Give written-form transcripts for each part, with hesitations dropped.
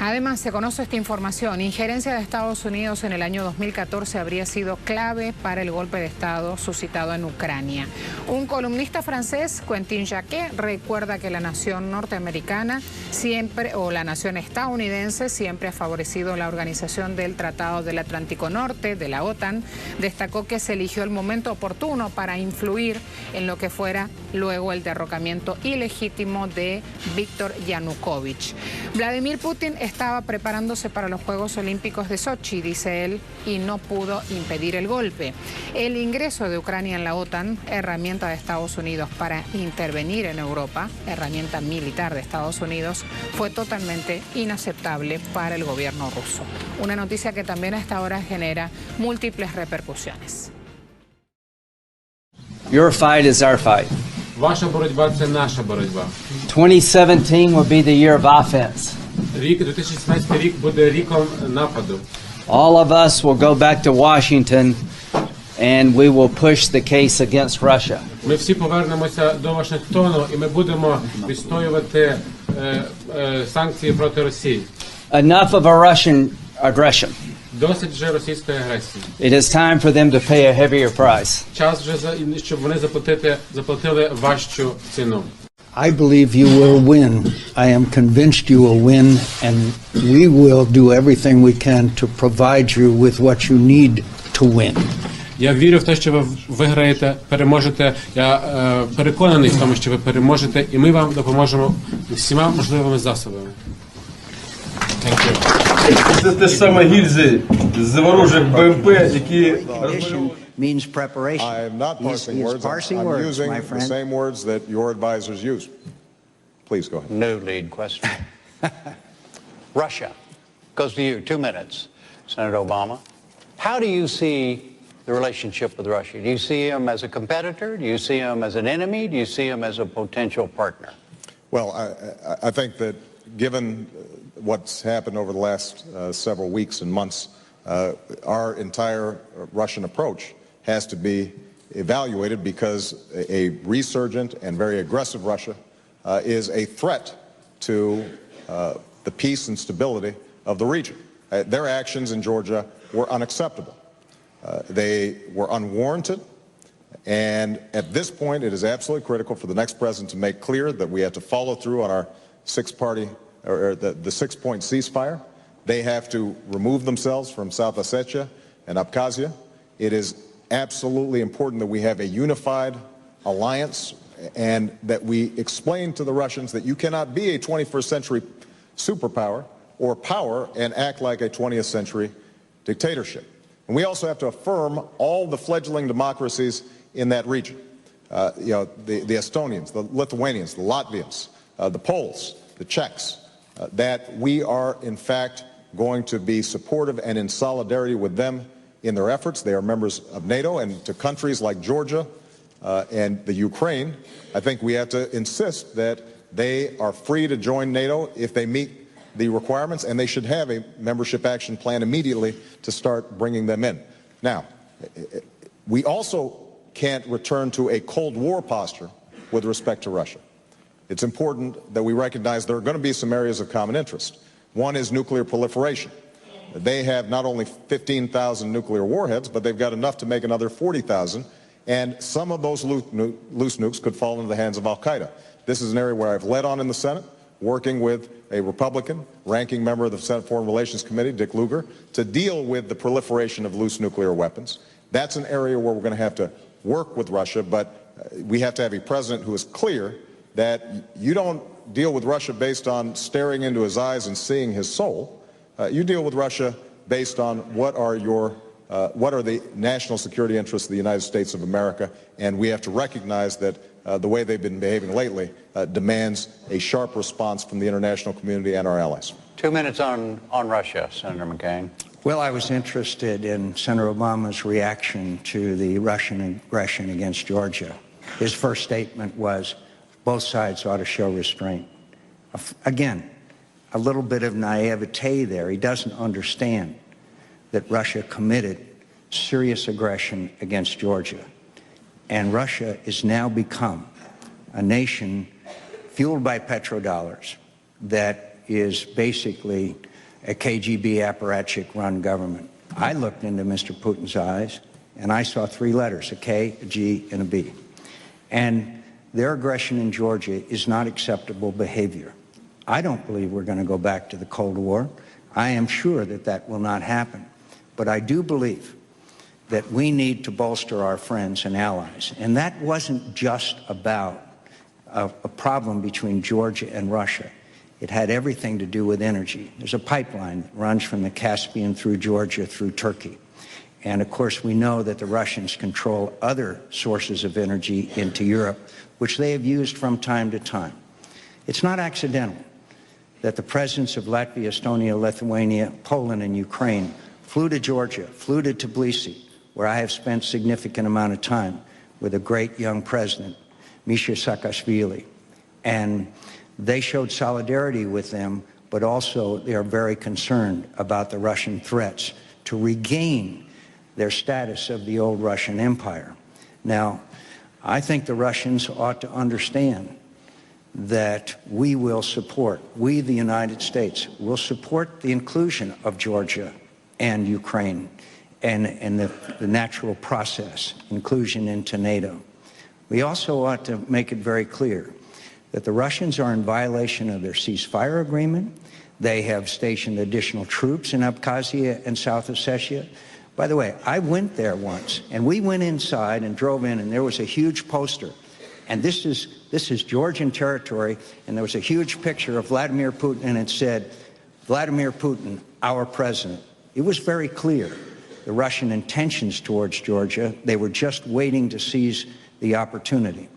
Además, se conoce esta información. Injerencia de Estados Unidos en el año 2014 habría sido clave para el golpe de Estado suscitado en Ucrania. Un columnista francés, Quentin Jacquet, recuerda que la nación norteamericana la nación estadounidense siempre ha favorecido la organización del Tratado del Atlántico Norte, de la OTAN. Destacó que se eligió el momento oportuno para influir en lo que fuera luego el derrocamiento ilegítimo de Víctor Yanukovych. Vladimir Putin estaba preparándose para los Juegos Olímpicos de Sochi, dice él, y no pudo impedir el golpe. El ingreso de Ucrania en la OTAN, herramienta de Estados Unidos para intervenir en Europa, herramienta militar de Estados Unidos, fue totalmente inaceptable para el gobierno ruso. Una noticia que también a esta hora genera múltiples repercusiones. Your fight is our fight. Ваша боротьба – це наша боротьба. 2017 will be the year of offense. Рік 2017 рік буде ріком нападу. All of us will go back to Washington and we will push the case against Russia. Ми всі повернемося до Вашингтону і ми будемо відстоювати санкції проти Росії. Enough of a Russian aggression. Досить вже російської агресії. It is time for them to pay a heavier price. Час вже щоб вони заплатили важчу ціну. I believe you will win. I am convinced you will win, and we will do everything we can to provide you with what you need to win. Я вірю в те, що ви виграєте, переможете. Я переконаний в тому, що ви переможете, і ми вам допоможемо всіма можливими засобами. Це те саме гільзи з ворожих БМП, які Means preparation. I am not parsing words. I'm using the same words that your advisors use. Please go ahead. No lead question. Russia goes to you. 2 minutes, Senator Obama. How do you see the relationship with Russia? Do you see him as a competitor? Do you see him as an enemy? Do you see him as a potential partner? Well, I think that given what's happened over the last several weeks and months, our entire Russian approach has to be evaluated because a resurgent and very aggressive Russia is a threat to the peace and stability of the region. Their actions in Georgia were unacceptable. They were unwarranted, and at this point it is absolutely critical for the next president to make clear that we have to follow through on our the six-point ceasefire. They have to remove themselves from South Ossetia and Abkhazia. It is absolutely important that we have a unified alliance and that we explain to the Russians that you cannot be a 21st century superpower or power and act like a 20th century dictatorship. And we also have to affirm all the fledgling democracies in that region. The Estonians, the Lithuanians, the Latvians, the Poles, the Czechs, that we are in fact going to be supportive and in solidarity with them in their efforts. They are members of NATO, and to countries like Georgia and the Ukraine, I think we have to insist that they are free to join NATO if they meet the requirements, and they should have a membership action plan immediately to start bringing them in. Now, we also can't return to a Cold War posture with respect to Russia. It's important that we recognize there are going to be some areas of common interest. One is nuclear proliferation. They have not only 15,000 nuclear warheads, but they've got enough to make another 40,000, and some of those loose nukes could fall into the hands of al-Qaeda. This is an area where I've led on in the Senate, working with a Republican, ranking member of the Senate Foreign Relations Committee, Dick Lugar, to deal with the proliferation of loose nuclear weapons. That's an area where we're going to have to work with Russia, but we have to have a president who is clear that you don't deal with Russia based on staring into his eyes and seeing his soul. You deal with Russia based on what are the national security interests of the United States of America, and we have to recognize that the way they've been behaving lately demands a sharp response from the international community and our allies. 2 minutes on Russia, Senator McCain. Well, I was interested in Senator Obama's reaction to the Russian aggression against Georgia. His first statement was, both sides ought to show restraint. Again, a little bit of naivete there. He doesn't understand that Russia committed serious aggression against Georgia. And Russia is now become a nation fueled by petrodollars that is basically a KGB apparatchik-run government. I looked into Mr. Putin's eyes, and I saw three letters, a K, a G, and a B. And their aggression in Georgia is not acceptable behavior. I don't believe we're going to go back to the Cold War. I am sure that that will not happen. But I do believe that we need to bolster our friends and allies. And that wasn't just about a problem between Georgia and Russia. It had everything to do with energy. There's a pipeline that runs from the Caspian through Georgia through Turkey. And of course, we know that the Russians control other sources of energy into Europe, which they have used from time to time. It's not accidental that the presidents of Latvia, Estonia, Lithuania, Poland, and Ukraine flew to Georgia, flew to Tbilisi, where I have spent significant amount of time with a great young president, Misha Saakashvili. And they showed solidarity with them, but also they are very concerned about the Russian threats to regain their status of the old Russian Empire. Now, I think the Russians ought to understand that we will support, we the United States, will support the inclusion of Georgia and Ukraine and the natural process, inclusion into NATO. We also ought to make it very clear that the Russians are in violation of their ceasefire agreement. They have stationed additional troops in Abkhazia and South Ossetia. By the way, I went there once, and we went inside and drove in, and there was a huge poster. And this is Georgian territory, and there was a huge picture of Vladimir Putin, and it said, Vladimir Putin, our president. It was very clear, the Russian intentions towards Georgia. They were just waiting to seize the opportunity.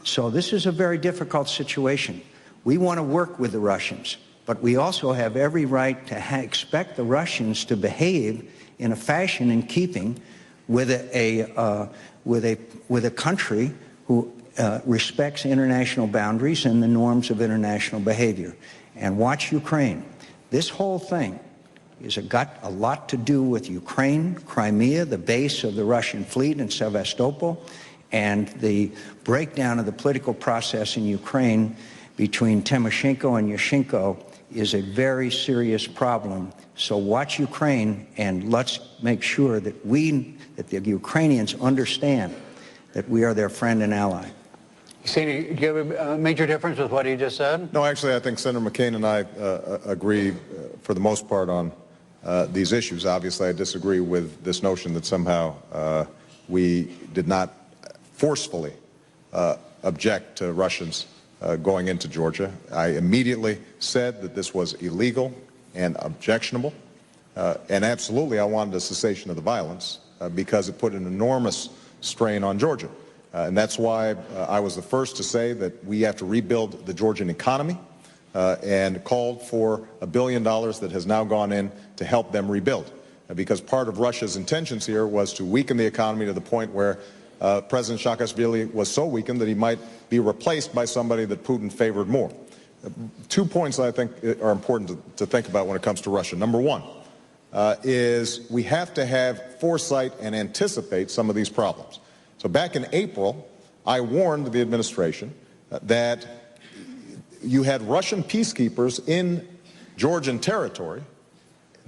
So this is a very difficult situation. We want to work with the Russians, but we also have every right to expect the Russians to behave in a fashion in keeping with a country who respects international boundaries and the norms of international behavior. And watch Ukraine. This whole thing has got a lot to do with Ukraine, Crimea, the base of the Russian fleet in Sevastopol, and the breakdown of the political process in Ukraine between Tymoshenko and Yushchenko is a very serious problem. So watch Ukraine, and let's make sure that the Ukrainians understand that we are their friend and ally. Do you have a major difference with what he just said? No, actually, I think Senator McCain and I agree for the most part on these issues. Obviously, I disagree with this notion that somehow we did not forcefully object to Russians going into Georgia. I immediately said that this was illegal and objectionable, and absolutely I wanted a cessation of the violence because it put an enormous strain on Georgia. And that's why I was the first to say that we have to rebuild the Georgian economy and called for $1 billion that has now gone in to help them rebuild. Because part of Russia's intentions here was to weaken the economy to the point where President Saakashvili was so weakened that he might be replaced by somebody that Putin favored more. 2 points I think are important to think about when it comes to Russia. Number one is we have to have foresight and anticipate some of these problems. So back in April, I warned the administration that you had Russian peacekeepers in Georgian territory.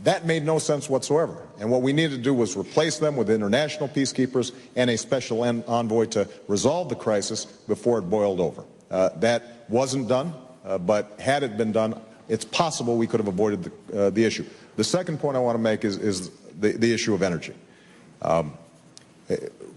That made no sense whatsoever. And what we needed to do was replace them with international peacekeepers and a special envoy to resolve the crisis before it boiled over. That wasn't done, but had it been done, it's possible we could have avoided the issue. The second point I want to make is the issue of energy.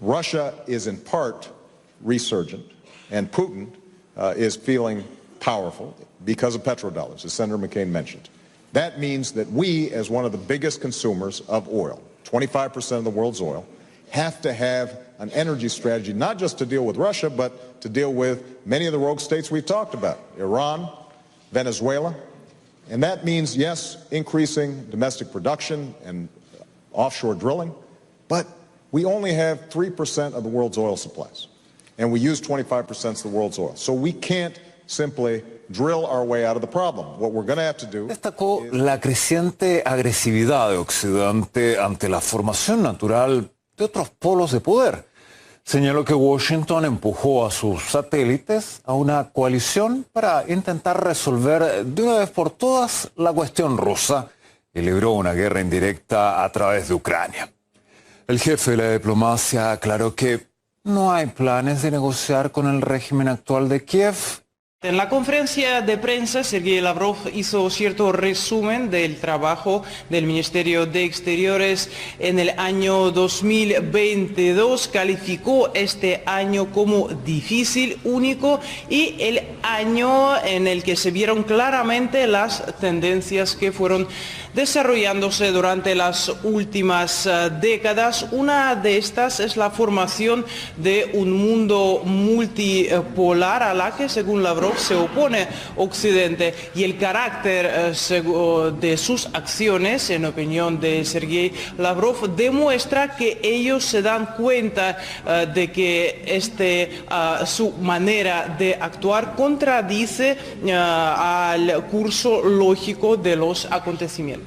Russia is in part resurgent, and Putin is feeling powerful because of petrodollars, as Senator McCain mentioned. That means that we, as one of the biggest consumers of oil, 25% of the world's oil, have to have an energy strategy, not just to deal with Russia, but to deal with many of the rogue states we've talked about, Iran, Venezuela. And that means, yes, increasing domestic production and offshore drilling, but we only have 3% of the world's oil supplies, and we use 25% of the world's oil. So we can't simply drill our way out of the problem. What we're going to have to do. Destacó la creciente agresividad de Occidente ante la formación natural de otros polos de poder. Señaló que Washington empujó a sus satélites a una coalición para intentar resolver de una vez por todas la cuestión rusa y libró una guerra indirecta a través de Ucrania. El jefe de la diplomacia aclaró que no hay planes de negociar con el régimen actual de Kiev. En la conferencia de prensa, Sergei Lavrov hizo cierto resumen del trabajo del Ministerio de Exteriores en el año 2022. Calificó este año como difícil, único y el año en el que se vieron claramente las tendencias que fueron desarrollándose durante las últimas décadas. Una de estas es la formación de un mundo multipolar a la que, según Lavrov, se opone Occidente, y el carácter de sus acciones, en opinión de Sergei Lavrov, demuestra que ellos se dan cuenta de que su manera de actuar contradice al curso lógico de los acontecimientos.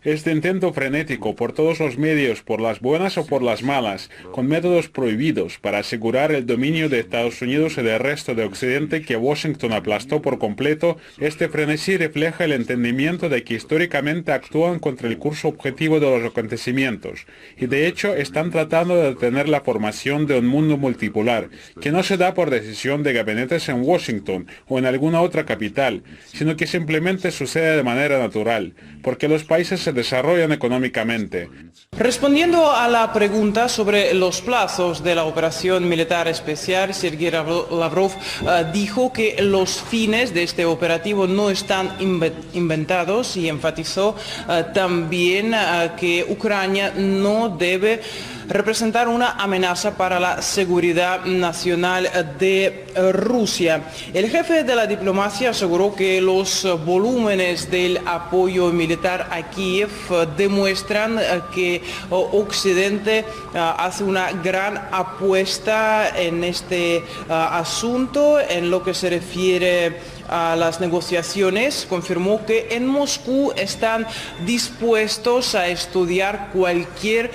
Este intento frenético por todos los medios, por las buenas o por las malas, con métodos prohibidos para asegurar el dominio de Estados Unidos y del resto de Occidente que Washington aplastó por completo, este frenesí refleja el entendimiento de que históricamente actúan contra el curso objetivo de los acontecimientos y de hecho están tratando de detener la formación de un mundo multipolar que no se da por decisión de gabinetes en Washington o en alguna otra capital, sino que simplemente sucede de manera natural, porque los países se desarrollan económicamente. Respondiendo a la pregunta sobre los plazos de la operación militar especial, Sergei Lavrov dijo que los fines de este operativo no están inventados y enfatizó también que Ucrania no debe representar una amenaza para la seguridad nacional de Rusia. El jefe de la diplomacia aseguró que los volúmenes del apoyo militar a Kiev demuestran que Occidente hace una gran apuesta en este asunto. En lo que se refiere a las negociaciones, confirmó que en Moscú están dispuestos a estudiar cualquier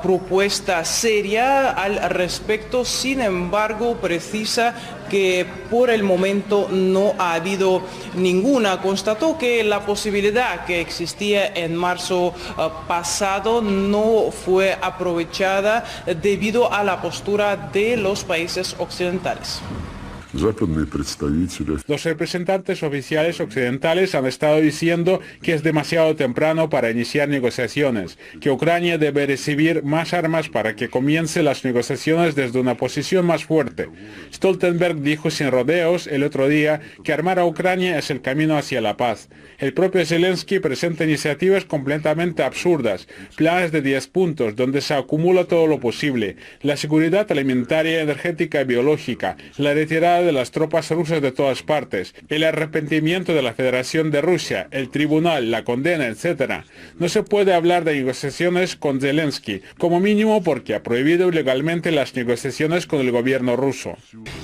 propuesta seria al respecto. Sin embargo, precisa que por el momento no ha habido ninguna. Constató que la posibilidad que existía en marzo pasado no fue aprovechada debido a la postura de los países occidentales. Los representantes oficiales occidentales han estado diciendo que es demasiado temprano para iniciar negociaciones, que Ucrania debe recibir más armas para que comiencen las negociaciones desde una posición más fuerte. Stoltenberg dijo sin rodeos el otro día que armar a Ucrania es el camino hacia la paz. El propio Zelensky presenta iniciativas completamente absurdas, planes de 10 puntos donde se acumula todo lo posible, la seguridad alimentaria, energética y biológica, la retirada de las tropas rusas de todas partes, el arrepentimiento de la Federación de Rusia, el tribunal, la condena, etc. No se puede hablar de negociaciones con Zelensky, como mínimo porque ha prohibido ilegalmente las negociaciones con el gobierno ruso.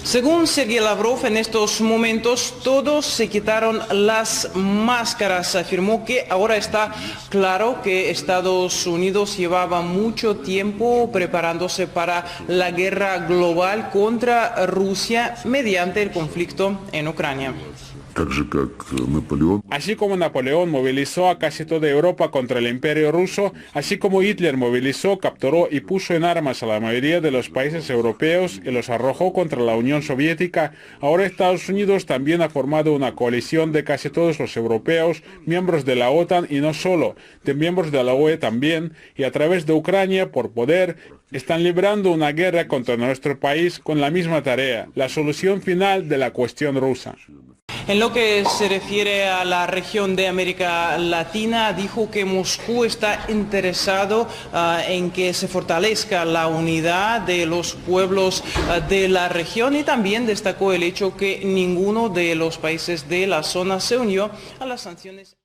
Según Sergei Lavrov, en estos momentos todos se quitaron las máscaras. Afirmó que ahora está claro que Estados Unidos llevaba mucho tiempo preparándose para la guerra global contra Rusia mediante el conflicto en Ucrania. Así como Napoleón movilizó a casi toda Europa contra el Imperio ruso, así como Hitler movilizó, capturó y puso en armas a la mayoría de los países europeos y los arrojó contra la Unión Soviética, ahora Estados Unidos también ha formado una coalición de casi todos los europeos, miembros de la OTAN y no solo, de miembros de la UE también, y a través de Ucrania, por poder, están librando una guerra contra nuestro país con la misma tarea, la solución final de la cuestión rusa. En lo que se refiere a la región de América Latina, dijo que Moscú está interesado en que se fortalezca la unidad de los pueblos de la región y también destacó el hecho que ninguno de los países de la zona se unió a las sanciones.